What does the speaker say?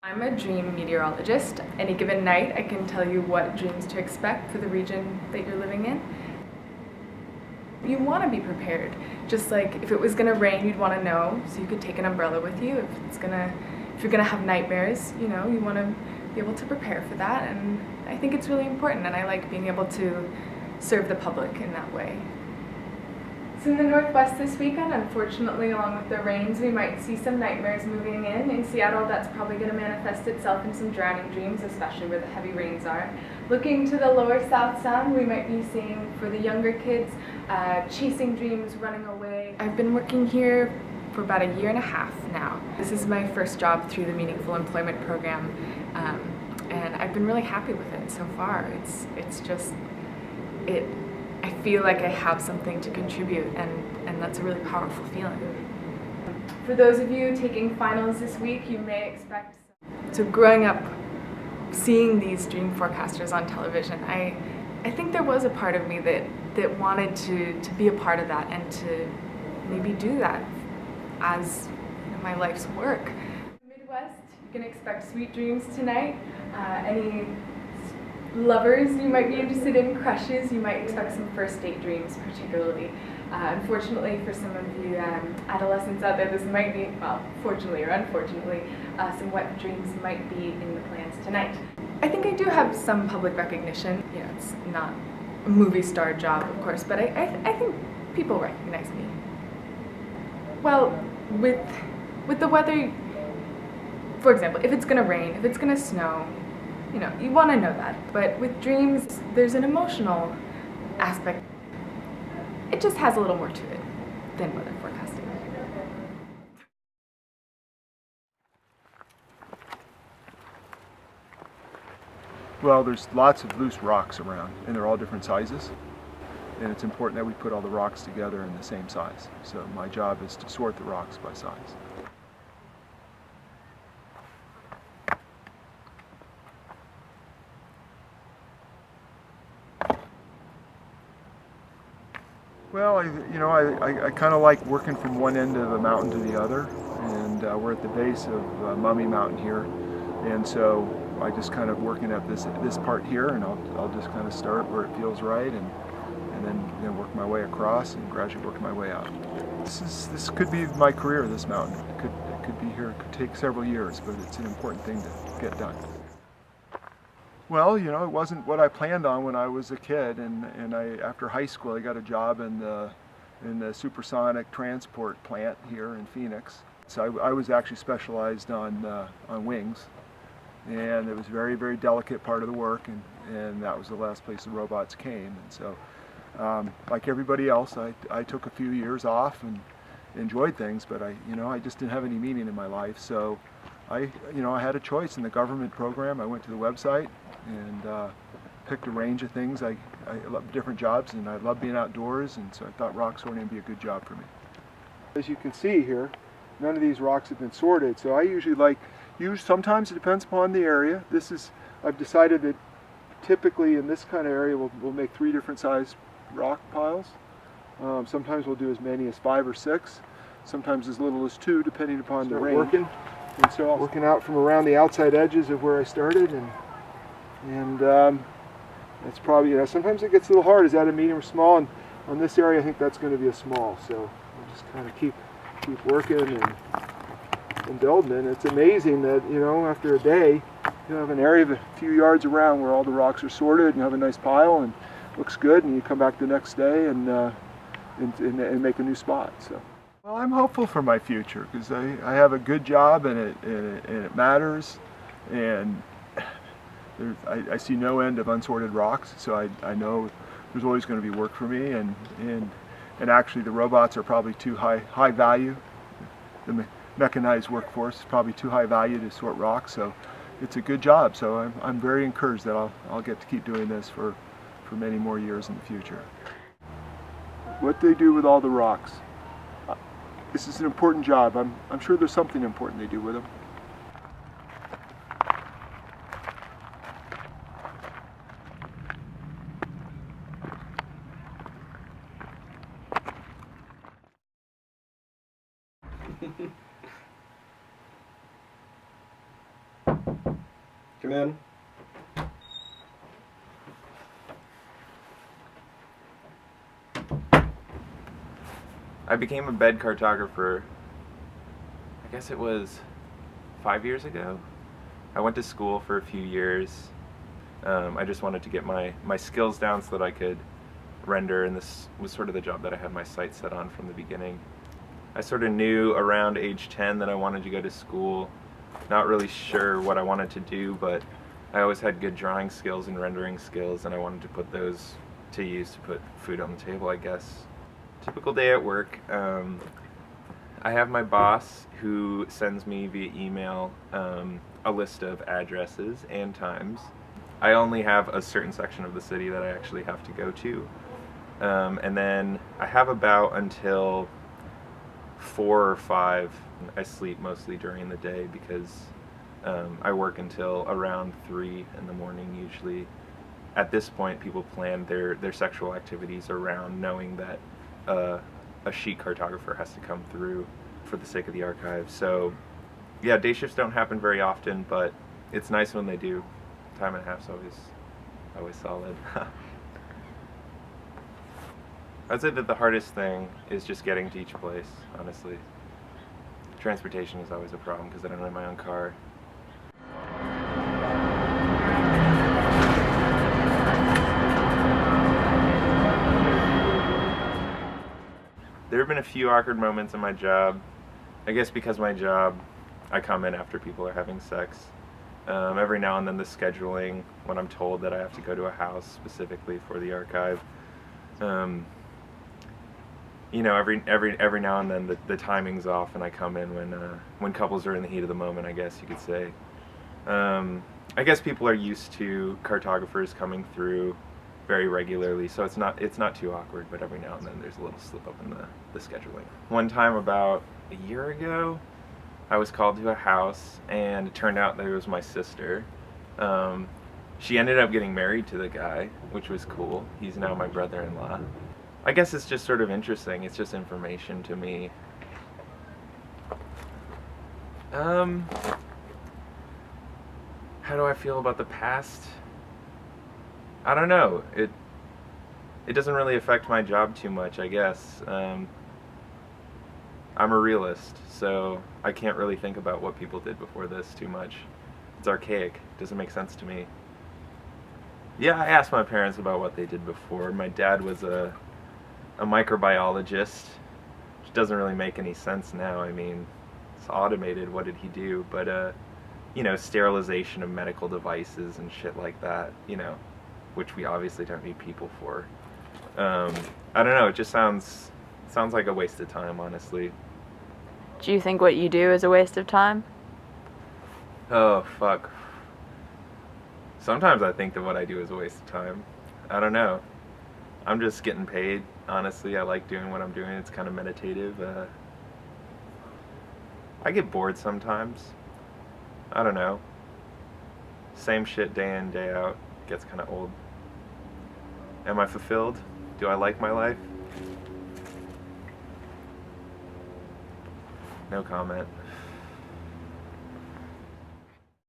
I'm a dream meteorologist. Any given night, I can tell you what dreams to expect for the region that you're living in. You want to be prepared. Just like if it was going to rain, you'd want to know, so you could take an umbrella with you. If you're going to have nightmares, you want to be able to prepare for that. And I think it's really important, and I like being able to serve the public in that way. So in the Northwest this weekend, unfortunately, along with the rains, we might see some nightmares moving in. In Seattle, that's probably going to manifest itself in some drowning dreams, especially where the heavy rains are. Looking to the lower South Sound, we might be seeing, for the younger kids, chasing dreams, running away. I've been working here for about 1.5 years now. This is my first job through the Meaningful Employment Program, and I've been really happy with it so far. I feel like I have something to contribute, and that's a really powerful feeling. For those of you taking finals this week, you may expect... So growing up, seeing these dream forecasters on television, I think there was a part of me that wanted to be a part of that and to maybe do that as my life's work. In the Midwest, you can expect sweet dreams tonight. Any lovers you might be interested in, crushes, you might expect some first date dreams particularly. Unfortunately for some of you adolescents out there, this might be, well, fortunately or unfortunately, some wet dreams might be in the plans tonight. I think I do have some public recognition. It's not a movie star job, of course, but I think people recognize me. Well, with the weather, for example, if it's going to rain, if it's going to snow, you want to know that. But with dreams, there's an emotional aspect. It just has a little more to it than weather forecasting. Well, there's lots of loose rocks around, and they're all different sizes. And it's important that we put all the rocks together in the same size. So my job is to sort the rocks by size. Well, I kind of like working from one end of a mountain to the other, and we're at the base of Mummy Mountain here, and so I just kind of working at this part here, and I'll just kind of start where it feels right, and then work my way across and gradually work my way out. This could be my career. This mountain, it could be here. It could take several years, but it's an important thing to get done. Well, it wasn't what I planned on when I was a kid, and after high school I got a job in the supersonic transport plant here in Phoenix. So I was actually specialized on wings, and it was a very, very delicate part of the work, and that was the last place the robots came. And so, like everybody else, I took a few years off and enjoyed things, but I just didn't have any meaning in my life. So I had a choice in the government program. I went to the website and picked a range of things. I love different jobs, and I love being outdoors, and so I thought rock sorting would be a good job for me. As you can see here, none of these rocks have been sorted, so I usually sometimes it depends upon the area. I've decided that typically in this kind of area we'll make 3 different size rock piles. Sometimes we'll do as many as 5 or 6, sometimes as little as 2, depending upon the range. And so I'm working out from around the outside edges of where I started, and it's probably, sometimes it gets a little hard. Is that a medium or small? And on this area I think that's going to be a small, so we'll just kind of keep working and building. And it's amazing that after a day you have an area of a few yards around where all the rocks are sorted, and you have a nice pile and looks good, and you come back the next day and make a new spot. So, well, I'm hopeful for my future because I have a good job, and it matters, and I see no end of unsorted rocks, so I know there's always going to be work for me, and actually the robots are probably too high value. The mechanized workforce is probably too high value to sort rocks, so it's a good job. So I'm very encouraged that I'll get to keep doing this for many more years in the future. What they do with all the rocks, this is an important job. I'm sure there's something important they do with them. Come in. I became a bed cartographer, I guess it was 5 years ago. I went to school for a few years. I just wanted to get my skills down so that I could render, and this was sort of the job that I had my sights set on from the beginning. I sort of knew around age 10 that I wanted to go to school. Not really sure what I wanted to do, but I always had good drawing skills and rendering skills, and I wanted to put those to use to put food on the table, I guess. Typical day at work. I have my boss who sends me via email a list of addresses and times. I only have a certain section of the city that I actually have to go to. And then I have about until 4 or 5. I sleep mostly during the day because I work until around 3 in the morning usually. At this point, people plan their sexual activities around knowing that a sheet cartographer has to come through for the sake of the archive. So yeah, day shifts don't happen very often, but it's nice when they do. Time and a half's always solid. I'd say that the hardest thing is just getting to each place, honestly. Transportation is always a problem because I don't have my own car. There have been a few awkward moments in my job. I guess because my job, I come in after people are having sex. Every now and then the scheduling, when I'm told that I have to go to a house specifically for the archive. You know, every now and then the timing's off and I come in when couples are in the heat of the moment, I guess you could say. I guess people are used to cartographers coming through very regularly, so it's not too awkward, but every now and then there's a little slip up in the scheduling. One time about a year ago, I was called to a house and it turned out that it was my sister. She ended up getting married to the guy, which was cool. He's now my brother-in-law. I guess it's just sort of interesting. It's just information to me. How do I feel about the past? I don't know. It doesn't really affect my job too much, I guess. I'm a realist, so I can't really think about what people did before this too much. It's archaic. It doesn't make sense to me. Yeah, I asked my parents about what they did before. My dad was a microbiologist, which doesn't really make any sense now. I mean, it's automated. What did he do? But, you know, sterilization of medical devices and shit like that, you know, which we obviously don't need people for. I don't know, it just sounds like a waste of time, honestly. Do you think what you do is a waste of time? Oh, fuck. Sometimes I think that what I do is a waste of time. I don't know. I'm just getting paid, honestly. I like doing what I'm doing. It's kind of meditative. I get bored sometimes. I don't know. Same shit day in, day out. Gets kind of old. Am I fulfilled? Do I like my life? No comment.